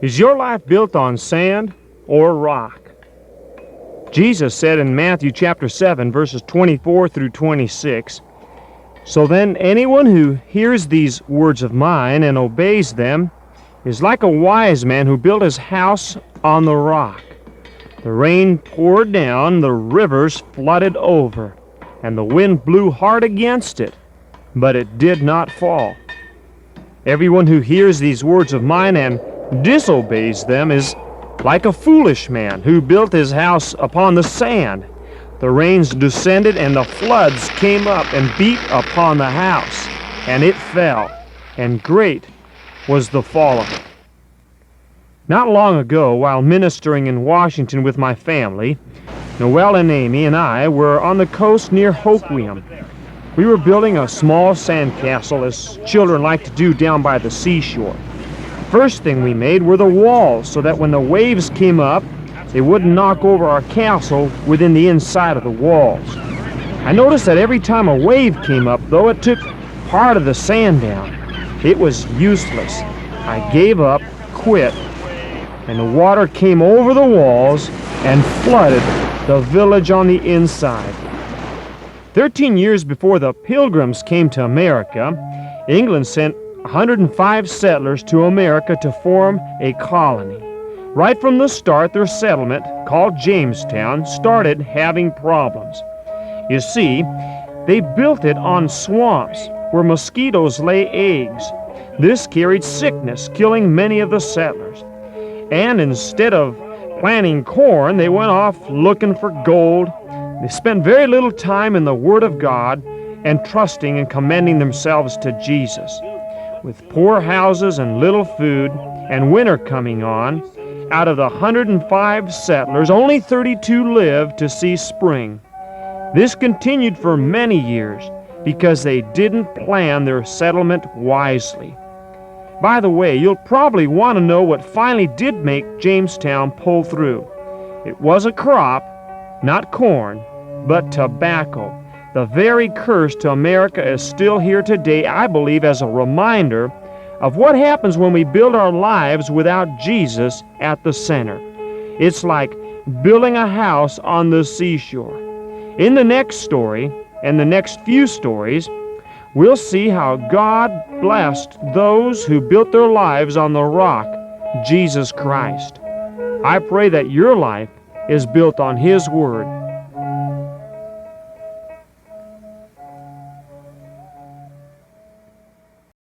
Is your life built on sand or rock? Jesus said in Matthew chapter 7, verses 24 through 26, "So then anyone who hears these words of mine and obeys them is like a wise man who built his house on the rock. The rain poured down, the rivers flooded over, and the wind blew hard against it, but it did not fall. Everyone who hears these words of mine and disobeys them is like a foolish man who built his house upon the sand. The rains descended, and the floods came up and beat upon the house, and it fell, and great was the fall of it." Not long ago, while ministering in Washington with my family, Noel and Amy and I were on the coast near Hoquiam. We were building a small sandcastle, as children like to do down by the seashore. First thing we made were the walls, so that when the waves came up, they wouldn't knock over our castle within the inside of the walls. I noticed that every time a wave came up, though, it took part of the sand down. It was useless. I gave up, quit, and the water came over the walls and flooded the village on the inside. 13 years before the Pilgrims came to America, England sent 105 settlers to America to form a colony. Right from the start, their settlement, called Jamestown, started having problems. You see, they built it on swamps where mosquitoes lay eggs. This carried sickness, killing many of the settlers. And instead of planting corn, they went off looking for gold. They spent very little time in the Word of God and trusting and commending themselves to Jesus. With poor houses and little food and winter coming on, out of the 105 settlers, only 32 lived to see spring. This continued for many years because they didn't plan their settlement wisely. By the way, you'll probably want to know what finally did make Jamestown pull through. It was a crop, not corn, but tobacco. The very curse to America is still here today, I believe, as a reminder of what happens when we build our lives without Jesus at the center. It's like building a house on the seashore. In the next story, and the next few stories, we'll see how God blessed those who built their lives on the rock, Jesus Christ. I pray that your life is built on His Word